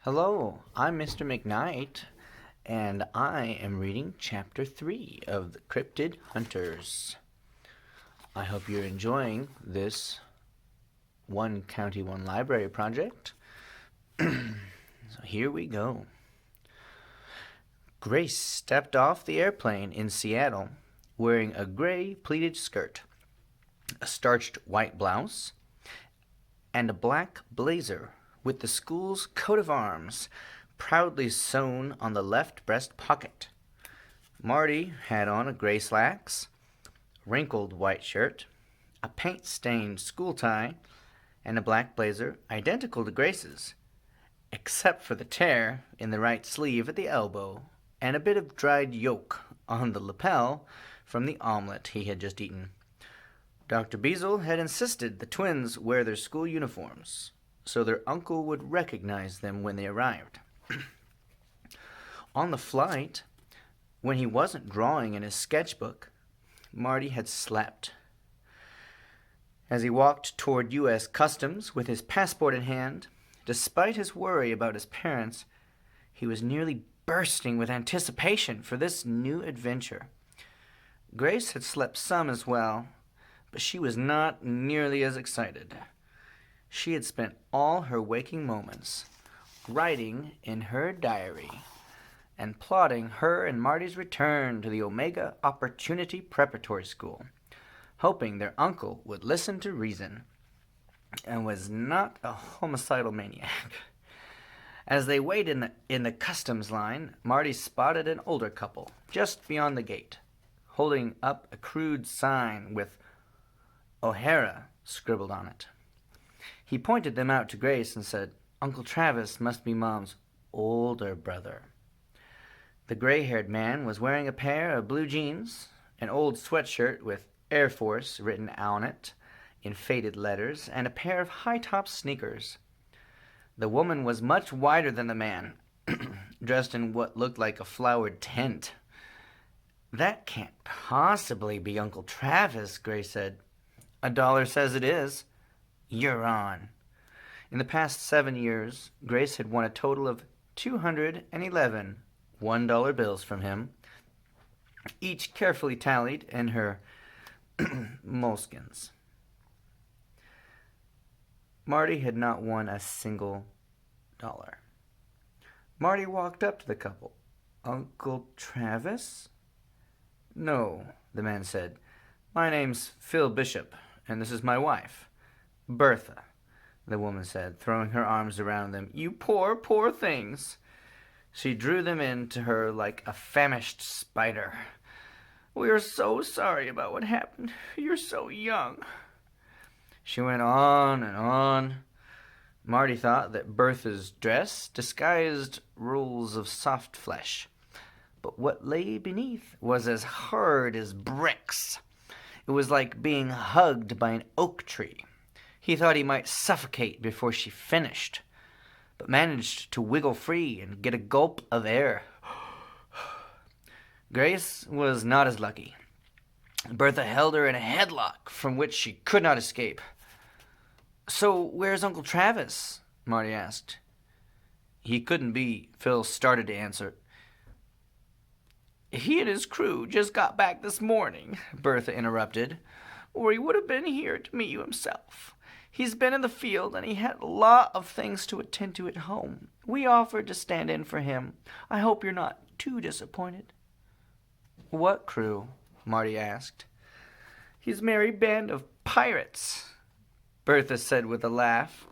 Hello, I'm Mr. McKnight, and I am reading Chapter 3 of the Cryptid Hunters. I hope you're enjoying this One County, One Library project. So here we go. Grace stepped off the airplane in Seattle wearing a gray pleated skirt, a starched white blouse, and a black blazer with the school's coat of arms proudly sewn on the left breast pocket. Marty had on a gray slacks, wrinkled white shirt, a paint-stained school tie, and a black blazer identical to Grace's, except for the tear in the right sleeve at the elbow and a bit of dried yolk on the lapel from the omelet he had just eaten. Dr. Beazle had insisted the twins wear their school uniforms so their uncle would recognize them when they arrived. On the flight, when he wasn't drawing in his sketchbook, Marty had slept. As he walked toward U.S. Customs with his passport in hand, despite his worry about his parents, he was nearly bursting with anticipation for this new adventure. Grace had slept some as well, but she was not nearly as excited. She had spent all her waking moments writing in her diary and plotting her and Marty's return to the Omega Opportunity Preparatory School, hoping their uncle would listen to reason and was not a homicidal maniac. As they waited in the customs line, Marty spotted an older couple just beyond the gate, holding up a crude sign with O'Hara scribbled on it. He pointed them out to Grace and said, "Uncle Travis must be Mom's older brother." The gray-haired man was wearing a pair of blue jeans, an old sweatshirt with Air Force written on it in faded letters, and a pair of high-top sneakers. The woman was much wider than the man, dressed in what looked like a flowered tent. "That can't possibly be Uncle Travis," Grace said. "A dollar says it is. You're on." In the past 7 years, Grace had won a total of 211 $1 bills from him, each carefully tallied in her moleskins. Marty had not won a single dollar. Marty walked up to the couple. "Uncle Travis?" "No," the man said. "My name's Phil Bishop, and this is my wife, Bertha," the woman said, throwing her arms around them. "You poor, poor things." She drew them in to her like a famished spider. "We are so sorry about what happened. You're so young." She went on and on. Marty thought that Bertha's dress disguised rolls of soft flesh, but what lay beneath was as hard as bricks. It was like being hugged by an oak tree. He thought he might suffocate before she finished, but managed to wiggle free and get a gulp of air. Grace was not as lucky. Bertha held her in a headlock from which she could not escape. "So where's Uncle Travis?" Marty asked. "He couldn't be," Phil started to answer. "He and his crew just got back this morning," Bertha interrupted, "or he would have been here to meet you himself. He's been in the field, and he had a lot of things to attend to at home. We offered to stand in for him. I hope you're not too disappointed." "What crew?" Marty asked. "His merry band of pirates," Bertha said with a laugh.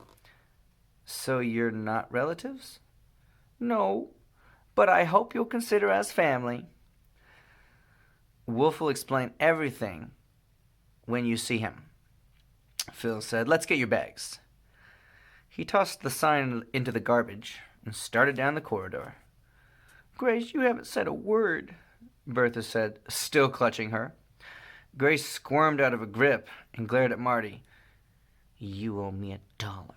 "So you're not relatives?" "No, but I hope you'll consider us family." "Wolf will explain everything when you see him," Phil said. "Let's get your bags." He tossed the sign into the garbage and started down the corridor. "Grace, you haven't said a word," Bertha said, still clutching her. Grace squirmed out of a grip and glared at Marty. "You owe me $1."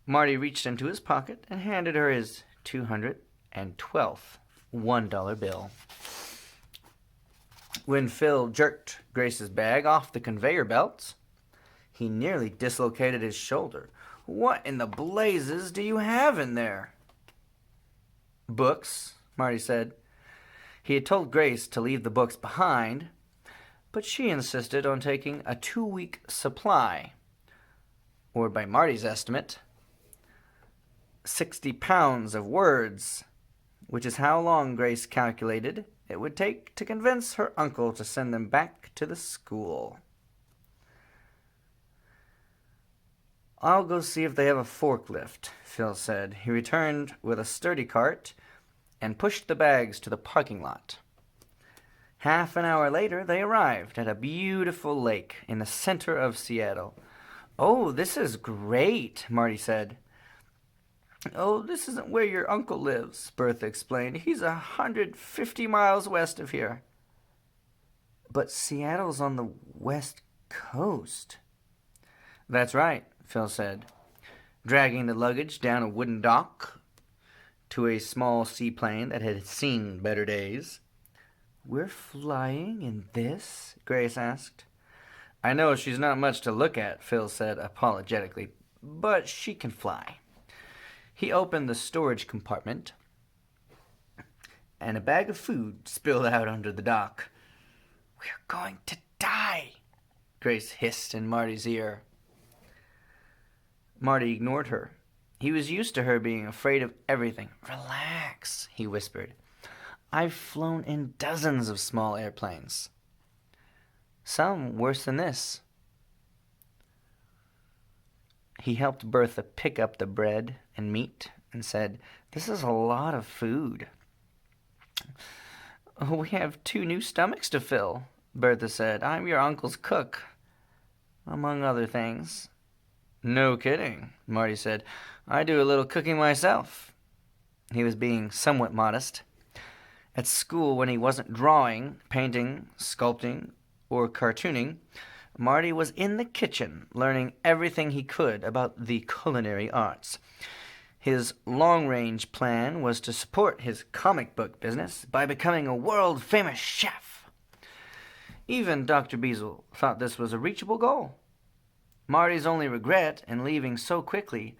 Marty reached into his pocket and handed her his 212th $1 bill. When Phil jerked Grace's bag off the conveyor belts, he nearly dislocated his shoulder. What in the blazes do you have in there? Books, Marty said. He had told Grace to leave the books behind, but she insisted on taking a 2-week supply, or by Marty's estimate, 60 pounds of words, which is how long Grace calculated it would take to convince her uncle to send them back to the school. I'll go see if they have a forklift, Phil said. He returned with a sturdy cart and pushed the bags to the parking lot. Half an hour later, they arrived at a beautiful lake in the center of Seattle. "Oh, this is great," Marty said. "Oh, this isn't where your uncle lives," Bertha explained. "He's 150 miles west of here." "But Seattle's on the west coast." "That's right," Phil said, dragging the luggage down a wooden dock to a small seaplane that had seen better days. "We're flying in this?" Grace asked. "I know she's not much to look at," Phil said apologetically, "but she can fly." He opened the storage compartment, and a bag of food spilled out under the dock. "We're going to die," Grace hissed in Marty's ear. Marty ignored her. He was used to her being afraid of everything. "Relax," he whispered. "I've flown in dozens of small airplanes. Some worse than this." He helped Bertha pick up the bread and meat and said, "This is a lot of food." "We have 2 new stomachs to fill," Bertha said. "I'm your uncle's cook, among other things." "No kidding," Marty said. "I do a little cooking myself." He was being somewhat modest. At school, when he wasn't drawing, painting, sculpting, or cartooning, Marty was in the kitchen learning everything he could about the culinary arts. His long-range plan was to support his comic book business by becoming a world-famous chef. Even Dr. Beazle thought this was a reachable goal. Marty's only regret in leaving so quickly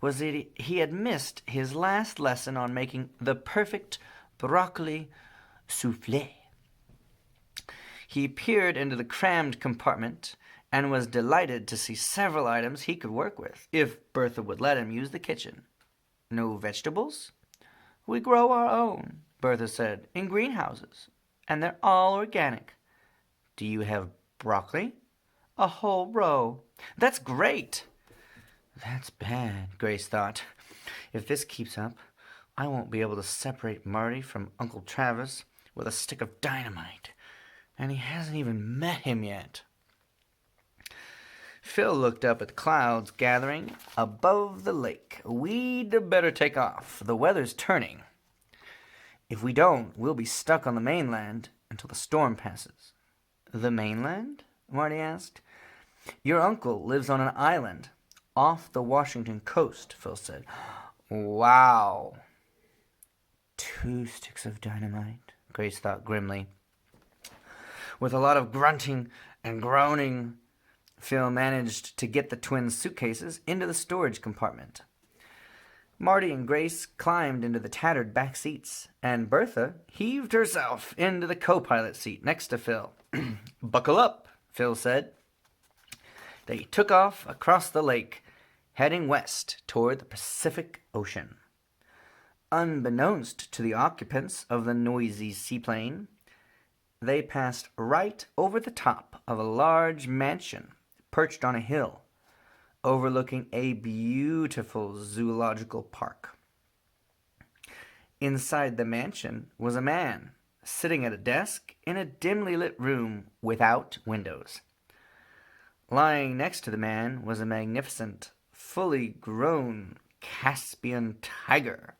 was that he had missed his last lesson on making the perfect broccoli soufflé. He peered into the crammed compartment and was delighted to see several items he could work with, if Bertha would let him use the kitchen. "No vegetables?" "We grow our own," Bertha said, "in greenhouses, and they're all organic." "Do you have broccoli?" "A whole row." "That's great." "That's bad," Grace thought. "If this keeps up, I won't be able to separate Marty from Uncle Travis with a stick of dynamite, and he hasn't even met him yet." Phil looked up at the clouds gathering above the lake. "We'd better take off. The weather's turning. If we don't, we'll be stuck on the mainland until the storm passes." "The mainland?" Marty asked. "Your uncle lives on an island off the Washington coast," Phil said. "Wow." 2 sticks of dynamite, Grace thought grimly. With a lot of grunting and groaning, Phil managed to get the twins' suitcases into the storage compartment. Marty and Grace climbed into the tattered back seats, and Bertha heaved herself into the co-pilot seat next to Phil. "Buckle up," Phil said. They took off across the lake, heading west toward the Pacific Ocean. Unbeknownst to the occupants of the noisy seaplane, they passed right over the top of a large mansion perched on a hill, overlooking a beautiful zoological park. Inside the mansion was a man sitting at a desk in a dimly lit room without windows. Lying next to the man was a magnificent, fully grown Caspian tiger,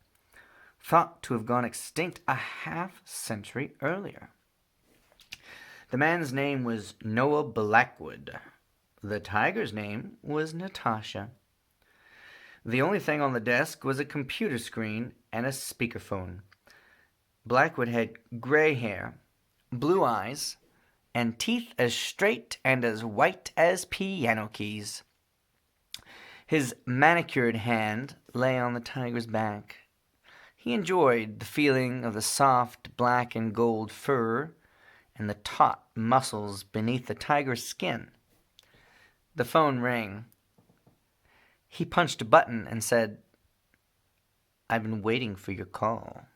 thought to have gone extinct a half-century earlier. The man's name was Noah Blackwood. The tiger's name was Natasha. The only thing on the desk was a computer screen and a speakerphone. Blackwood had gray hair, blue eyes, and teeth as straight and as white as piano keys. His manicured hand lay on the tiger's back. He enjoyed the feeling of the soft black and gold fur and the taut muscles beneath the tiger's skin. The phone rang. He punched a button and said, "I've been waiting for your call."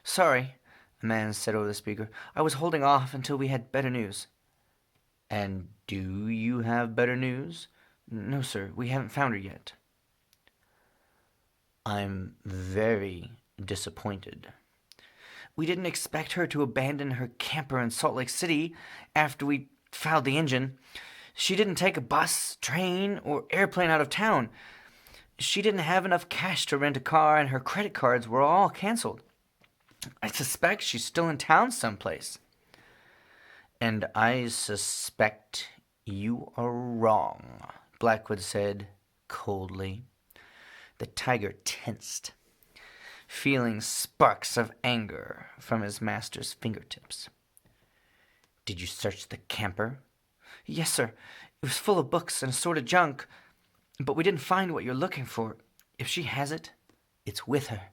"Sorry," the man said over the speaker. "I was holding off until we had better news." "And do you have better news?" "No, sir. We haven't found her yet." "I'm very disappointed." "We didn't expect her to abandon her camper in Salt Lake City after we fouled the engine. She didn't take a bus, train, or airplane out of town. She didn't have enough cash to rent a car, and her credit cards were all canceled. I suspect she's still in town someplace." "And I suspect you are wrong," Blackwood said coldly. The tiger tensed, feeling sparks of anger from his master's fingertips. "Did you search the camper?" "Yes, sir. It was full of books and assorted junk, but we didn't find what you're looking for. If she has it, it's with her."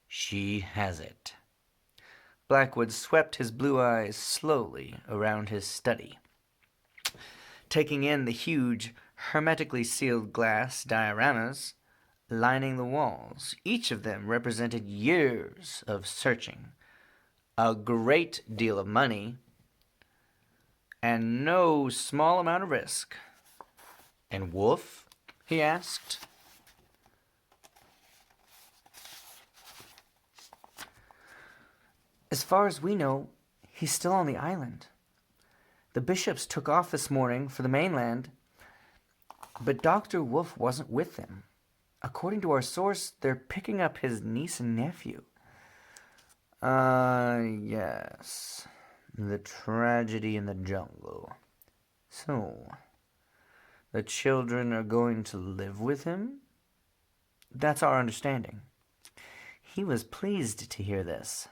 "She has it." Blackwood swept his blue eyes slowly around his study, taking in the huge, hermetically sealed glass dioramas lining the walls. Each of them represented years of searching, a great deal of money, and no small amount of risk. "And Wolf?" he asked. "As far as we know, he's still on the island. The bishops took off this morning for the mainland, but Dr. Wolf wasn't with them. According to our source, they're picking up his niece and nephew." Yes. The tragedy in the jungle. So, the children are going to live with him?" "That's our understanding." He was pleased to hear this.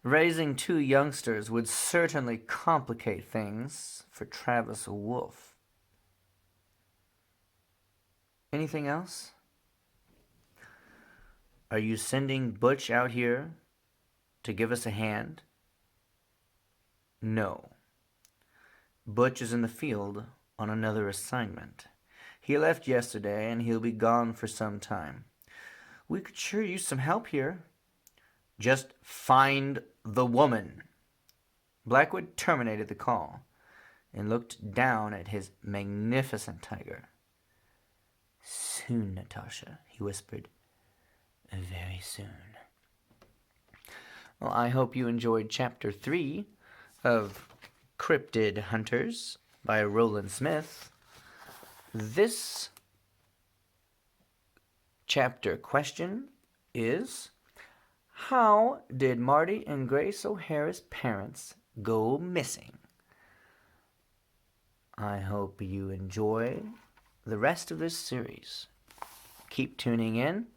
Raising two youngsters would certainly complicate things for Travis Wolf. "Anything else?" "Are you sending Butch out here to give us a hand?" "No. Butch is in the field on another assignment. He left yesterday, and he'll be gone for some time. We could sure use some help here." "Just find the woman." Blackwood terminated the call and looked down at his magnificent tiger. "Soon, Natasha," he whispered. "Very soon." Well, I hope you enjoyed Chapter 3 of Cryptid Hunters by Roland Smith. This chapter question is, how did Marty and Grace O'Hara's parents go missing? I hope you enjoy the rest of this series. Keep tuning in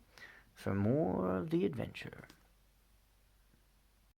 for more of the adventure.